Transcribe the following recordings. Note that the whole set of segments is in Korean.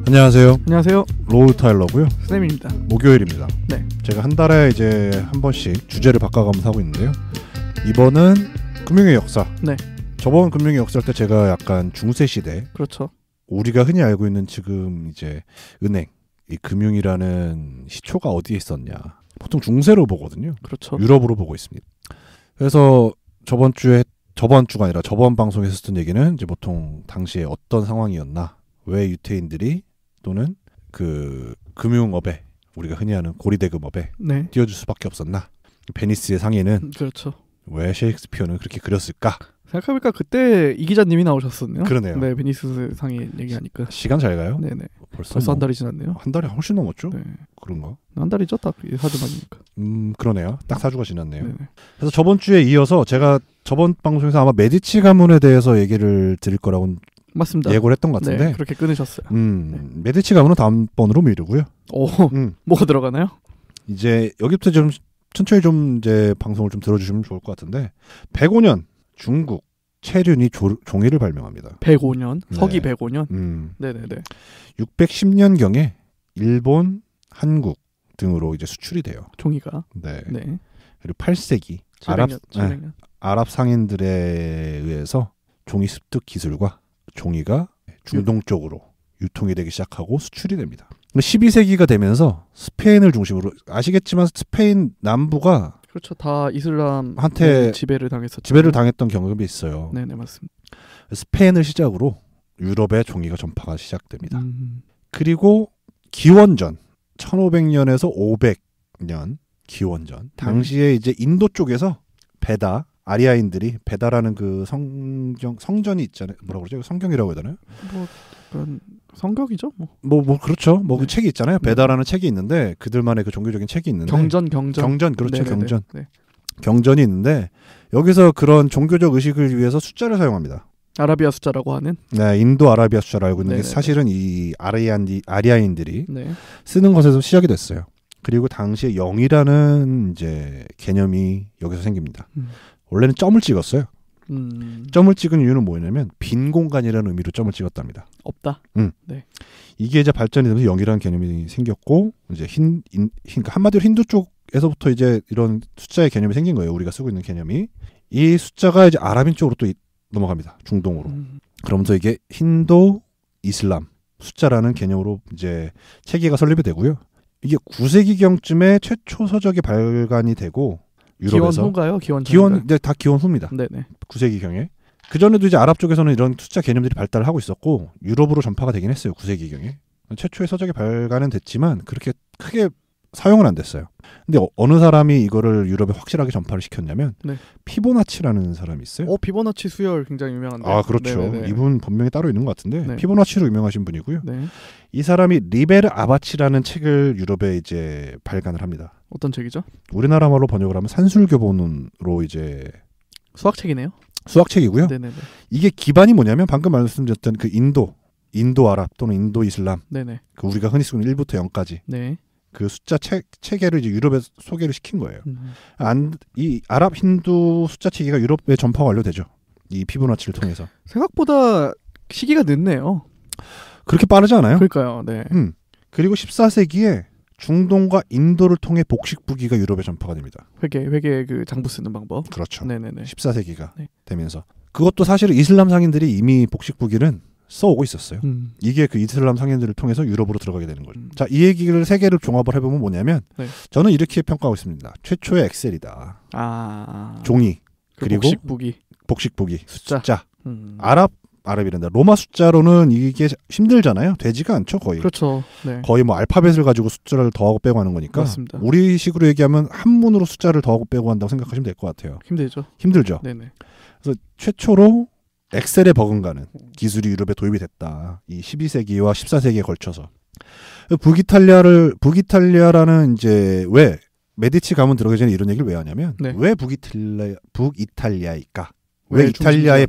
안녕하세요. 안녕하세요. 로우 타일러고요. 스냅입니다. 목요일입니다. 네. 제가 한 달에 이제 한 번씩 주제를 바꿔가면서 하고 있는데요. 이번은 금융의 역사. 네. 저번 금융의 역사 때 제가 약간 중세 시대, 그렇죠. 우리가 흔히 알고 있는 지금 이제 은행, 이 금융이라는 시초가 어디에 있었냐. 보통 중세로 보거든요. 그렇죠. 유럽으로 보고 있습니다. 그래서 저번 주가 아니라 저번 방송에서 했던 얘기는 이제 보통 당시에 어떤 상황이었나, 왜 유태인들이 또는 그 금융업에, 우리가 흔히 하는 고리대금업에 네. 뛰어들 수밖에 없었나, 베니스의 상에는 그렇죠. 왜 셰익스피어는 그렇게 그렸을까. 생각해보니까 그때 이 기자님이 나오셨었네요. 그러네요. 네, 베니스 상의 얘기하니까. 시간 잘 가요? 네네. 벌써 뭐 한 달이 지났네요. 한 달이 훨씬 넘었죠? 네. 그런가? 한 달이죠, 딱 사주만이니까. 그러네요. 딱 4주가 지났네요. 네네. 그래서 저번 주에 이어서 제가 저번 방송에서 아마 메디치 가문에 대해서 얘기를 드릴 거라고 맞습니다. 예고를 했던 것 같은데, 네, 그렇게 끊으셨어요. 메디치 가문은 다음번으로 미루고요. 오, 뭐가 들어가나요? 이제 여기부터 좀 천천히 좀 이제 방송을 좀 들어주시면 좋을 것 같은데, 105년 중국 체륜이 종이를 발명합니다. 105년, 네. 서기 105년. 네네네. 610년경에 일본, 한국 등으로 이제 수출이 돼요. 종이가. 네. 네. 그리고 8세기 700년. 아랍 상인들에 의해서 종이 습득 기술과 종이가 중동 쪽으로 유통이 되기 시작하고 수출이 됩니다. 12세기가 되면서 스페인을 중심으로, 아시겠지만 스페인 남부가 그렇죠. 다 이슬람 한테 지배를 당했었죠. 지배를 당했던 경험이 있어요. 네네, 맞습니다. 스페인을 시작으로 유럽의 종이가 전파가 시작됩니다. 그리고 기원전 1500년에서 500년 기원전 당시에 이제 인도 쪽에서 아리아인들이 베다라는 그 성전이 있잖아요. 뭐라고 그러죠? 성경이라고 해야 되나요? 뭐 약간 성격이죠. 뭐 그렇죠. 뭐 그 네. 책이 있잖아요. 베다라는 책이 있는데 그들만의 그 종교적인 책이 있는데 경전 그렇죠. 네네네. 경전. 네. 경전이 있는데 여기서 그런 종교적 의식을 위해서 숫자를 사용합니다. 아라비아 숫자라고 하는. 네, 인도 아라비아 숫자를 알고 있는 게 네네네. 사실은 이 아리아인들이 네. 쓰는 것에서 시작이 됐어요. 그리고 당시에 0이라는 이제 개념이 여기서 생깁니다. 원래는 점을 찍었어요. 점을 찍은 이유는 뭐냐면 빈 공간이라는 의미로 점을 찍었답니다. 없다. 네. 이게 이제 발전이 되면서 0이라는 개념이 생겼고, 이제 그러니까 한마디로 힌두 쪽에서부터 이제 이런 숫자의 개념이 생긴 거예요. 우리가 쓰고 있는 개념이. 이 숫자가 이제 아랍인 쪽으로 또 넘어갑니다. 중동으로. 그러면서 이게 힌두, 이슬람 숫자라는 개념으로 이제 체계가 설립이 되고요. 이게 9세기경쯤에 최초 서적이 발간이 되고, 유럽에서 기원 네, 다 기원 후입니다. 네네. 9세기경에. 그 전에도 이제 아랍 쪽에서는 이런 숫자 개념들이 발달을 하고 있었고 유럽으로 전파가 되긴 했어요. 9세기경에. 최초의 서적이 발간은 됐지만 그렇게 크게 사용은 안 됐어요. 근데 어느 사람이 이거를 유럽에 확실하게 전파를 시켰냐면 네. 피보나치라는 사람이 있어요. 피보나치 수열 굉장히 유명한데. 아, 그렇죠. 네네네. 이분 본명이 따로 있는 것 같은데 네. 피보나치로 유명하신 분이고요. 네. 이 사람이 리베르 아바치라는 책을 유럽에 이제 발간을 합니다. 어떤 책이죠? 우리나라 말로 번역을 하면 산술교본으로 이제 수학책이네요. 수학책이고요. 네네네. 이게 기반이 뭐냐면 방금 말씀드렸던 그 인도 아랍 또는 인도 이슬람, 네네. 그 우리가 흔히 쓰는 1부터 0까지 네. 그 숫자 체계를 이제 유럽에 소개를 시킨 거예요. 이 아랍 힌두 숫자 체계가 유럽에 전파가 완료되죠. 이 피보나치를 통해서. 생각보다 시기가 늦네요. 그렇게 빠르지 않아요? 그러니까요. 네. 그리고 14세기에 중동과 인도를 통해 복식부기가 유럽에 전파가 됩니다. 회계 그 장부 쓰는 방법. 그렇죠. 네네네. 14세기가 네. 되면서 그것도 사실은 이슬람 상인들이 이미 복식부기는 써오고 있었어요. 이게 그 이슬람 상인들을 통해서 유럽으로 들어가게 되는 거죠. 자, 이 얘기를 세 개를 종합을 해보면 뭐냐면 네. 저는 이렇게 평가하고 있습니다. 최초의 엑셀이다. 종이. 그리고 복식부기. 숫자. 아랍이란다. 로마 숫자로는 이게 힘들잖아요. 되지가 않죠, 거의. 그렇죠. 네. 거의 뭐 알파벳을 가지고 숫자를 더하고 빼고 하는 거니까. 맞습니다. 우리식으로 얘기하면 한문으로 숫자를 더하고 빼고 한다고 생각하시면 될 것 같아요. 힘들죠. 네네. 그래서 최초로 엑셀에 버금가는 기술이 유럽에 도입이 됐다. 이 12세기와 14세기에 걸쳐서. 북이탈리아라는 이제 왜 메디치 가문 들어가기 전에 이런 얘기를 왜 하냐면 네. 왜 북이탈리아일까? 왜 이탈리아의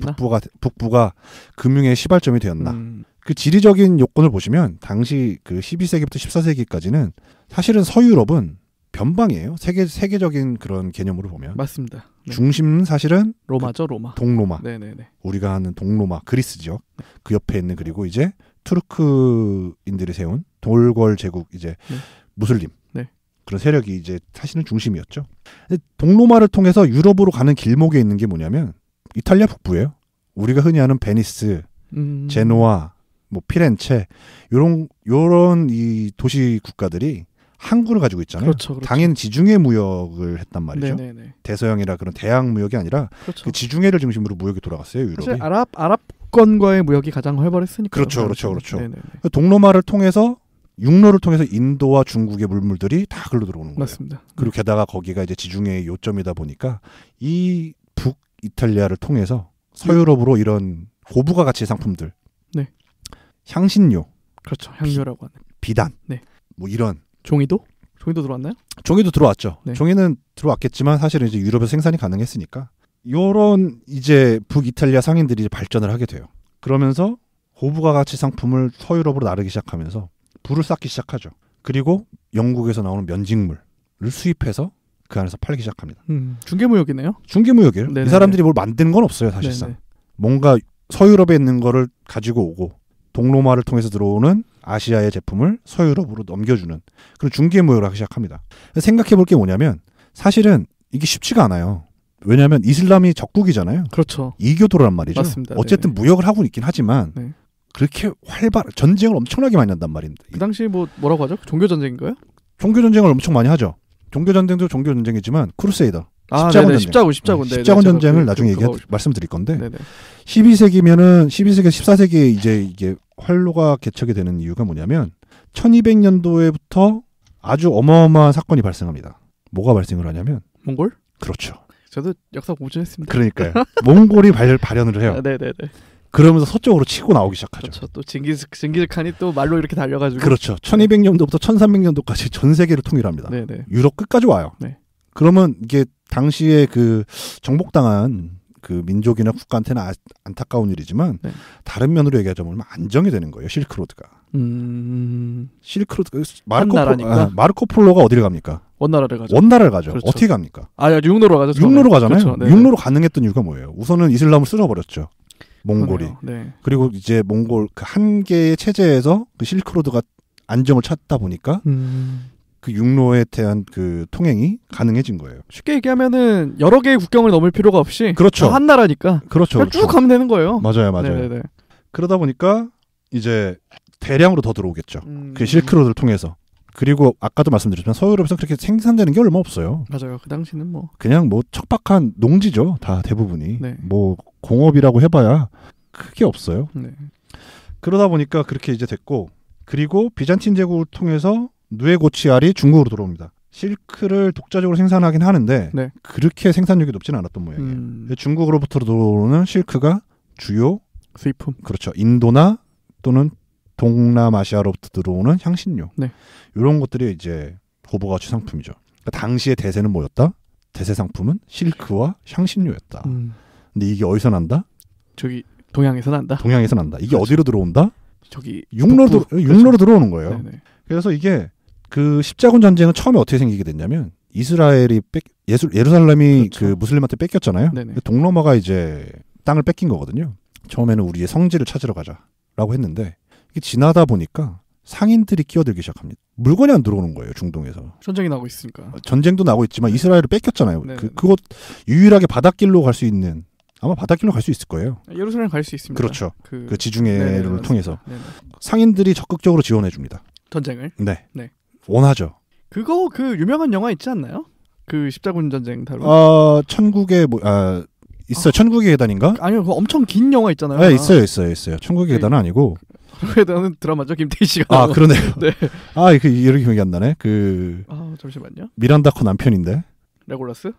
북부가 금융의 시발점이 되었나? 그 지리적인 요건을 보시면 당시 그 12세기부터 14세기까지는 사실은 서유럽은 변방이에요. 세계적인 그런 개념으로 보면. 맞습니다. 네. 중심은 사실은 로마죠, 로마. 동로마. 네네네. 우리가 하는 동로마, 그리스죠. 그 옆에 있는 그리고 이제 투르크인들이 세운 돌궐 제국 이제 네. 무슬림 네. 그런 세력이 이제 사실은 중심이었죠. 근데 동로마를 통해서 유럽으로 가는 길목에 있는 게 뭐냐면 이탈리아 북부예요. 우리가 흔히 아는 베니스, 제노아, 뭐 피렌체 요런 이 도시 국가들이 항구를 가지고 있잖아요. 그렇죠, 그렇죠. 당연 지중해 무역을 했단 말이죠. 네네네. 대서양이라 그런 대양 무역이 아니라 그렇죠. 그 지중해를 중심으로 무역이 돌아갔어요. 유럽이. 사실 아랍권과의 무역이 가장 활발했으니까. 그렇죠. 네네네. 동로마를 통해서 육로를 통해서 인도와 중국의 물물들이 다 글로 들어오는 거예요. 맞습니다. 그리고 게다가 거기가 이제 지중해의 요점이다 보니까 이 북이탈리아를 통해서 서유럽으로 이런 고부가 가치 상품들, 네. 향신료, 그렇죠. 향료라고 하는. 비단, 네. 뭐 이런 종이도 들어왔나요? 종이도 들어왔죠. 네. 종이는 들어왔겠지만 사실은 이제 유럽에서 생산이 가능했으니까 요런 이제 북이탈리아 상인들이 이제 발전을 하게 돼요. 그러면서 고부가 가치 상품을 서유럽으로 나르기 시작하면서 불을 쌓기 시작하죠. 그리고 영국에서 나오는 면직물을 수입해서 그 안에서 팔기 시작합니다. 중개무역이네요. 중개무역이에요. 네네네. 이 사람들이 뭘 만드는 건 없어요. 사실상. 네네. 뭔가 서유럽에 있는 거를 가지고 오고 동로마를 통해서 들어오는 아시아의 제품을 서유럽으로 넘겨주는 그런 중개무역을 하기 시작합니다. 생각해 볼 게 뭐냐면 사실은 이게 쉽지가 않아요. 왜냐하면 이슬람이 적국이잖아요. 그렇죠. 이교도란 말이죠. 맞습니다. 어쨌든 네네. 무역을 하고 있긴 하지만 네. 그렇게 전쟁을 엄청나게 많이 한단 말입니다. 그 당시 뭐라고 하죠? 종교 전쟁인가요? 종교 전쟁을 엄청 많이 하죠. 종교 전쟁도 종교 전쟁이지만 크루세이더, 십자군 네네. 전쟁. 십자군. 십자군 전쟁을 나중에 말씀드릴 건데 네네. 12세기면은 14세기에 이제 이게 활로가 개척이 되는 이유가 뭐냐면 1200년도에부터 아주 어마어마한 사건이 발생합니다. 뭐가 발생을 하냐면 몽골? 그렇죠. 저도 역사 공부했습니다. 그러니까요. 몽골이 발현을 해요. 네네네. 그러면서 서쪽으로 치고 나오기 시작하죠. 그렇죠. 또 징기즈칸이 또 말로 이렇게 달려가지고. 그렇죠. 1200년도부터 1300년도까지 전 세계를 통일합니다. 네네. 유럽 끝까지 와요. 네. 그러면 이게 당시에 그 정복당한 그 민족이나 국가한테는 안타까운 일이지만 네. 다른 면으로 얘기하자면 안정이 되는 거예요. 실크로드가. 실크로드 나라니까. 마르코 폴로가 어디를 갑니까? 원나라를 가죠. 원나라를 가죠. 그렇죠. 어떻게 갑니까? 육로로 가죠. 처음에. 육로로 가잖아요. 그렇죠. 네네. 육로로 가능했던 이유가 뭐예요? 우선은 이슬람을 쓸어버렸죠. 몽골이. 그러네요. 네. 그리고 이제 몽골 그 한 개의 체제에서 그 실크로드가 안정을 찾다 보니까 그 육로에 대한 그 통행이 가능해진 거예요. 쉽게 얘기하면은 여러 개의 국경을 넘을 필요가 없이 그렇죠. 다 한 나라니까 그렇죠. 그냥 쭉 가면 되는 거예요. 맞아요. 네네네. 그러다 보니까 이제 대량으로 더 들어오겠죠. 그 실크로드를 통해서. 그리고 아까도 말씀드렸지만 서유럽에서 그렇게 생산되는 게 얼마 없어요. 맞아요. 그 당시는 뭐 그냥 뭐 척박한 농지죠. 다 대부분이. 네. 뭐 공업이라고 해봐야 크게 없어요. 네. 그러다 보니까 그렇게 이제 됐고 그리고 비잔틴 제국을 통해서 누에고치알이 중국으로 들어옵니다. 실크를 독자적으로 생산하긴 하는데 네. 그렇게 생산력이 높지는 않았던 모양이에요. 중국으로부터 들어오는 실크가 주요 수입품. 그렇죠. 인도나 또는 동남아시아로부터 들어오는 향신료. 네. 이런 것들이 이제 고부가치 상품이죠. 그러니까 당시의 대세는 뭐였다? 대세 상품은 실크와 향신료였다. 근데 이게 어디서 난다? 저기 동양에서 난다. 동양에서 난다. 이게 그렇죠. 어디로 들어온다? 저기 육로로 그렇죠. 들어오는 거예요. 네네. 그래서 이게 그 십자군 전쟁은 처음에 어떻게 생기게 됐냐면 이스라엘이 예루살렘이 그렇죠. 그 무슬림한테 뺏겼잖아요. 네네. 동로마가 이제 땅을 뺏긴 거거든요. 처음에는 우리의 성지를 찾으러 가자라고 했는데 이게 지나다 보니까 상인들이 끼어들기 시작합니다. 물건이 안 들어오는 거예요. 중동에서. 전쟁이 나고 있으니까. 전쟁도 나고 있지만 이스라엘을 뺏겼잖아요. 네네. 그것 유일하게 바닷길로 갈 수 있는 아마 바닷길로 갈 수 있을 거예요. 예루살렘 갈 수 있습니다. 그렇죠. 그 지중해를 네네, 통해서 네네. 상인들이 적극적으로 지원해 줍니다. 전쟁을. 네. 네. 원하죠. 그거 그 유명한 영화 있지 않나요? 그 십자군 전쟁 다룬. 천국의 있어요. 천국의 계단인가? 아니요, 그 엄청 긴 영화 있잖아요. 네, 있어요. 천국의 계단은 아니고. 천국의 계단은 드라마죠. 김태희 씨가. 그러네요. 네. 이렇게 기억이 안 나네. 잠시만요. 미란다 코 남편인데. 레골라스?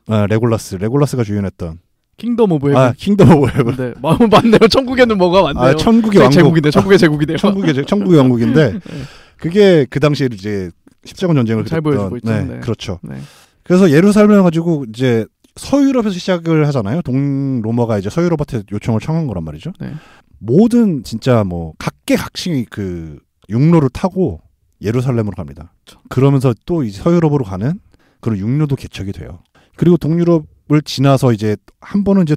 레골라스가 주연했던. 킹덤 오브 헤븐. 킹덤 오브 헤븐. 네, 맞네요. 천국에는 뭐가 많네요. 천국의 왕국. 제국이네. 천국의 제국이네요. 천국의 왕국인데. 네. 그게 그 당시에 이제 십자군 전쟁을 잘 보여주고 있죠. 네, 네. 그렇죠. 네. 그래서 예루살렘을 가지고 이제 서유럽에서 시작을 하잖아요. 동로마가 이제 서유럽한테 요청을 청한 거란 말이죠. 네. 모든 진짜 뭐 각계각층이 그 육로를 타고 예루살렘으로 갑니다. 그러면서 또 이제 서유럽으로 가는 그런 육로도 개척이 돼요. 그리고 동유럽을 지나서 이제 한 번은 이제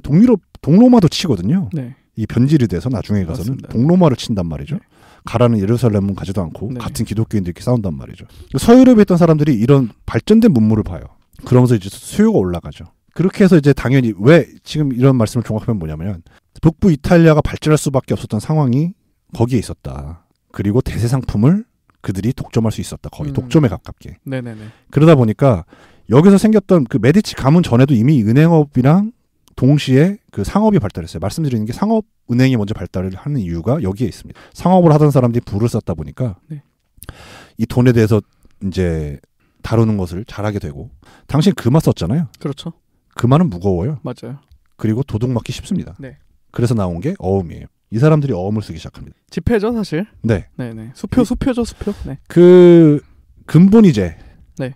동로마도 치거든요. 네. 이 변질이 돼서 나중에 가서는 맞습니다. 동로마를 친단 말이죠. 네. 가라는 예루살렘은 가지도 않고 네. 같은 기독교인들끼리 싸운단 말이죠. 서유럽에 있던 사람들이 이런 발전된 문물을 봐요. 그러면서 이제 수요가 올라가죠. 그렇게 해서 이제 당연히 왜 지금 이런 말씀을 종합하면 뭐냐면 북부 이탈리아가 발전할 수밖에 없었던 상황이 거기에 있었다. 그리고 대세 상품을 그들이 독점할 수 있었다. 거의 독점에 가깝게. 네네네. 그러다 보니까 여기서 생겼던 그 메디치 가문 전에도 이미 은행업이랑 동시에 그 상업이 발달했어요. 말씀드리는 게 상업 은행이 먼저 발달을 하는 이유가 여기에 있습니다. 상업을 하던 사람들이 부를 쌓다 보니까 네. 이 돈에 대해서 이제 다루는 것을 잘하게 되고 당신 금화 썼잖아요. 그렇죠. 금화는 무거워요. 맞아요. 그리고 도둑 맞기 쉽습니다. 네. 그래서 나온 게 어음이에요. 이 사람들이 어음을 쓰기 시작합니다. 지폐죠 사실. 네. 네네. 수표죠 수표. 네. 그 금본이제. 네.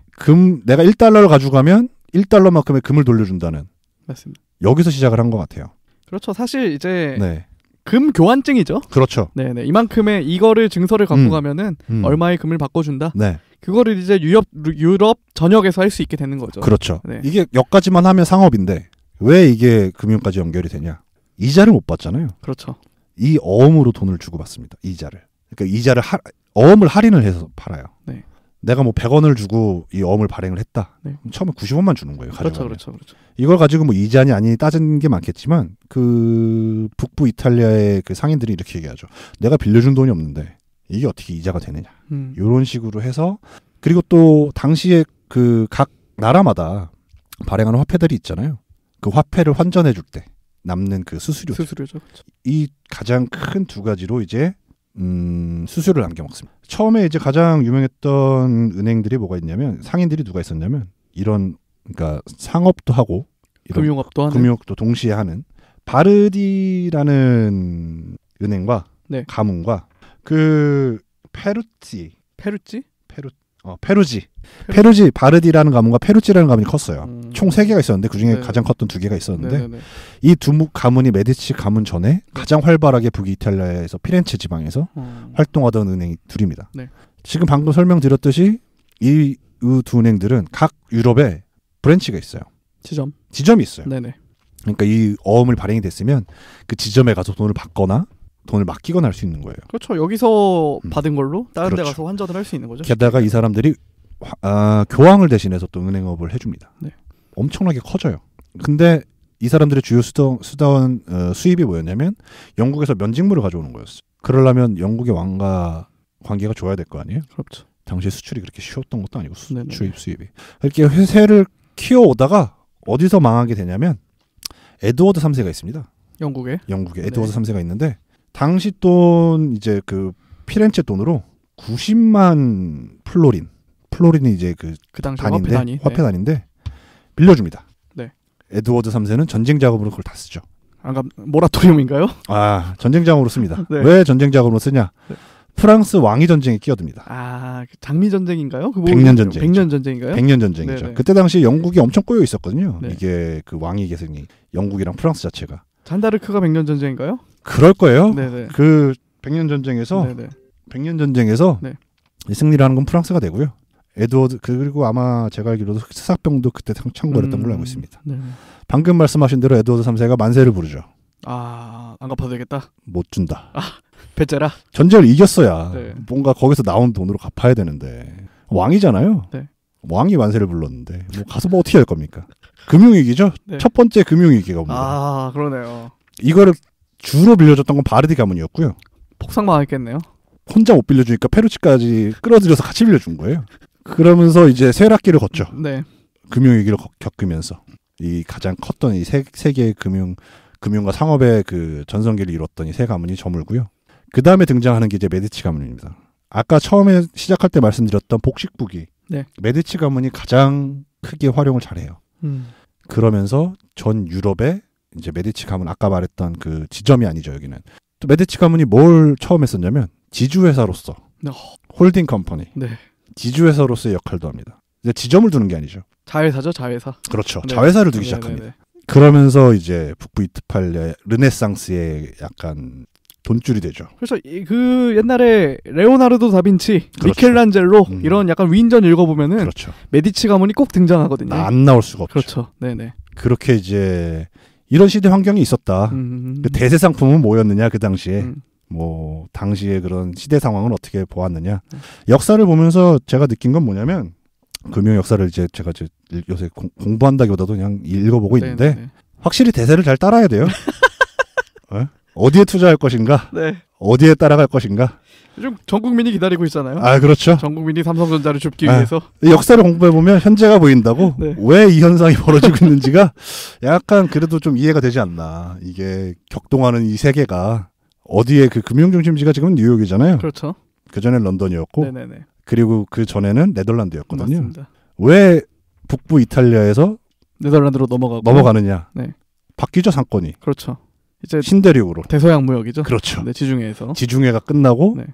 내가 1달러를 가져가면 1달러만큼의 금을 돌려준다는 맞습니다. 여기서 시작을 한 것 같아요. 그렇죠. 사실 이제 네. 금 교환증이죠. 그렇죠. 네네. 이만큼의 이거를 증서를 갖고 가면은 얼마의 금을 바꿔준다. 네. 그거를 이제 유럽 전역에서 할 수 있게 되는 거죠. 그렇죠. 네. 이게 여기까지만 하면 상업인데 왜 이게 금융까지 연결이 되냐? 이자를 못 받잖아요. 그렇죠. 이 어음으로 돈을 주고 받습니다. 이자를. 그러니까 이자를 어음을 할인을 해서 팔아요. 네. 내가 뭐 100원을 주고 이 어음을 발행을 했다. 네. 처음에 90원만 주는 거예요. 그렇죠, 가져가면. 그렇죠. 이걸 가지고 뭐 이자니 아니 따진 게 많겠지만 그 북부 이탈리아의 그 상인들이 이렇게 얘기하죠. 내가 빌려준 돈이 없는데 이게 어떻게 이자가 되느냐. 이런 식으로 해서 그리고 또 당시에 그 각 나라마다 발행하는 화폐들이 있잖아요. 그 화폐를 환전해 줄 때 남는 그 수수료죠. 그렇죠. 이 가장 큰 두 가지로 이제 수수료를 남겨 먹습니다. 처음에 이제 가장 유명했던 은행들이 뭐가 있냐면 상인들이 누가 있었냐면 이런 그러니까 상업도 하고 이런 금융업도 하는 금융업도 동시에 하는 바르디라는 은행과 네. 가문과 그 페루지 바르디라는 가문과 페루지라는 가문이 컸어요. 총 3개가 있었는데 그중에 네네. 가장 컸던 2개가 있었는데 네네네. 이 두 가문이 메디치 가문 전에 가장 활발하게 북이탈리아에서 피렌체 지방에서 활동하던 은행이 둘입니다. 네. 지금 방금 설명드렸듯이 이 두 은행들은 각 유럽에 브랜치가 있어요. 지점이 있어요. 네네. 그러니까 이 어음을 발행이 됐으면 그 지점에 가서 돈을 받거나 돈을 맡기거나 할 수 있는 거예요. 그렇죠. 여기서 받은 걸로 다른 데 그렇죠. 가서 환전을 할 수 있는 거죠. 게다가 이 사람들이 교황을 대신해서 또 은행업을 해줍니다. 네. 엄청나게 커져요. 근데 이 사람들의 주요 수다원 수입이 뭐였냐면 영국에서 면직물을 가져오는 거였어요. 그러려면 영국의 왕과 관계가 좋아야 될 거 아니에요? 그렇죠. 당시에 수출이 그렇게 쉬웠던 것도 아니고 네네. 수입이. 이렇게 회사를 키워오다가 어디서 망하게 되냐면 에드워드 3세가 있습니다. 영국에 에드워드 3세가 있는데 당시 돈 이제 그 피렌체 돈으로 90만 플로린이 이제 그 당시 화폐 네. 단위인데 빌려줍니다. 네. 에드워드 3세는 전쟁 자금으로 그걸 다 쓰죠. 모라토리움인가요? 전쟁 자금으로 씁니다. 네. 왜 전쟁 자금으로 쓰냐? 네. 프랑스 왕위 전쟁에 끼어듭니다. 장미 전쟁인가요? 100년 전쟁. 100년 전쟁인가요? 100년 전쟁이죠. 네네. 그때 당시 영국이 엄청 꼬여 있었거든요. 네. 이게 그 왕위 계승이 영국이랑 프랑스 자체가. 잔다르크가 100년 전쟁인가요? 그럴 거예요. 네네. 그 100년 전쟁에서 네네. 100년 전쟁에서 네. 이 승리를 하는 건 프랑스가 되고요. 에드워드 그리고 아마 제가 알기로도 스사병도 그때 창궐했던 걸로 알고 있습니다. 네네. 방금 말씀하신 대로 에드워드 3세가 만세를 부르죠. 안 갚아도 되겠다. 못 준다. 배째라. 전쟁을 이겼어야 네. 뭔가 거기서 나온 돈으로 갚아야 되는데 왕이잖아요. 네. 왕이 만세를 불렀는데 뭐 가서 뭐 어떻게 할 겁니까? 금융위기죠. 네. 첫 번째 금융위기가 옵니다. 그러네요. 이거를 주로 빌려줬던 건 바르디 가문이었고요. 폭삭 망했겠네요. 혼자 못 빌려주니까 페루치까지 끌어들여서 같이 빌려준 거예요. 그러면서 이제 쇠락기를 걷죠. 네. 금융위기를 겪으면서 이 가장 컸던 이 세계의 금융과 상업의 그 전성기를 이뤘던 이 세 가문이 저물고요. 그 다음에 등장하는 게 이제 메디치 가문입니다. 아까 처음에 시작할 때 말씀드렸던 복식부기. 네. 메디치 가문이 가장 크게 활용을 잘해요. 그러면서 전 유럽에 이제 메디치 가문 아까 말했던 그 지점이 아니죠 여기는. 또 메디치 가문이 뭘 처음 했었냐면 지주회사로서 홀딩 컴퍼니. 네. 지주회사로서의 역할도 합니다. 이제 지점을 두는 게 아니죠. 자회사죠, 자회사. 그렇죠. 네. 자회사를 두기 네, 시작합니다. 네, 네. 그러면서 이제 북부 이탈리아의 르네상스의 약간 돈줄이 되죠. 그래서 그 옛날에 레오나르도 다빈치, 그렇죠. 미켈란젤로 이런 약간 위인전 읽어보면은 그렇죠. 메디치 가문이 꼭 등장하거든요. 안 나올 수가 없죠. 그렇죠. 네네. 그렇게 이제 이런 시대 환경이 있었다. 그 대세 상품은 뭐였느냐 그 당시에. 뭐 당시에 그런 시대 상황을 어떻게 보았느냐. 역사를 보면서 제가 느낀 건 뭐냐면 금융 역사를 이제 제가 이제 요새 공부한다기보다도 그냥 읽어보고 있는데 네네. 확실히 대세를 잘 따라야 돼요. 어디에 투자할 것인가? 네. 어디에 따라갈 것인가? 요즘 전 국민이 기다리고 있잖아요. 아 그렇죠. 전 국민이 삼성전자를 줍기 위해서. 역사를 공부해 보면 현재가 보인다고. 네. 왜 이 현상이 벌어지고 있는지가 약간 그래도 좀 이해가 되지 않나. 이게 격동하는 이 세계가 어디에 그 금융 중심지가 지금 뉴욕이잖아요. 그렇죠. 그 전엔 런던이었고, 네네네. 그리고 그 전에는 네덜란드였거든요. 맞습니다. 왜 북부 이탈리아에서 네덜란드로 넘어가느냐. 네. 바뀌죠 상권이. 그렇죠. 이제 신대륙으로. 대서양 무역이죠. 그렇죠. 네, 지중해에서. 지중해가 끝나고 네.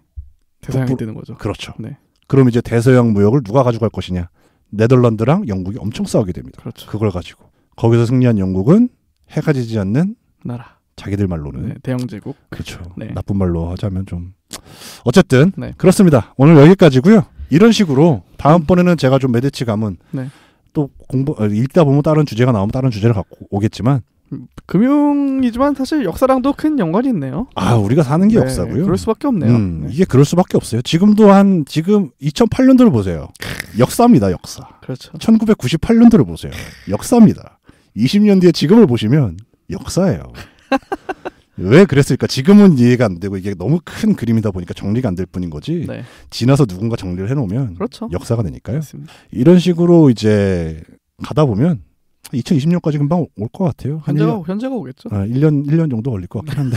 대서양이 뜨는 거죠. 그렇죠. 네. 그럼 이제 대서양 무역을 누가 가져갈 것이냐. 네덜란드랑 영국이 엄청 싸우게 됩니다. 그렇죠. 그걸 가지고. 거기서 승리한 영국은 해가 지지 않는 나라. 자기들 말로는. 네, 대영제국. 그렇죠. 네. 나쁜 말로 하자면 좀. 어쨌든 네. 그렇습니다. 오늘 여기까지고요. 이런 식으로 다음번에는 제가 좀 메디치 가면 네. 또 읽다 보면 다른 주제가 나오면 다른 주제를 갖고 오겠지만 금융이지만 사실 역사랑도 큰 연관이 있네요. 아 우리가 사는 게 네, 역사고요. 그럴 수밖에 없네요. 네. 이게 그럴 수밖에 없어요. 지금도 지금 2008년도를 보세요. 역사입니다. 역사. 그렇죠. 1998년도를 보세요. 역사입니다. 20년 뒤에 지금을 보시면 역사예요. 왜 그랬을까? 지금은 이해가 안 되고 이게 너무 큰 그림이다 보니까 정리가 안 될 뿐인 거지. 네. 지나서 누군가 정리를 해놓으면 그렇죠. 역사가 되니까요. 맞습니다. 이런 식으로 이제 가다 보면 2020년까지 금방 올 것 같아요. 현재가 오겠죠. 1년 정도 걸릴 것 같긴 한데.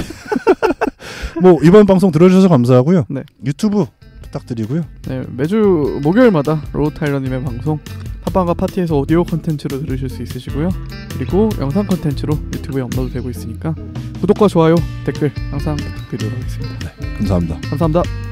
뭐 이번 방송 들어주셔서 감사하고요. 네. 유튜브 부탁드리고요. 네, 매주 목요일마다 로우 타일러님의 방송 팟빵과 파티에서 오디오 컨텐츠로 들으실 수 있으시고요. 그리고 영상 컨텐츠로 유튜브에 업로드되고 있으니까 구독과 좋아요, 댓글 항상 부탁드리도록 하겠습니다. 네, 감사합니다. 감사합니다.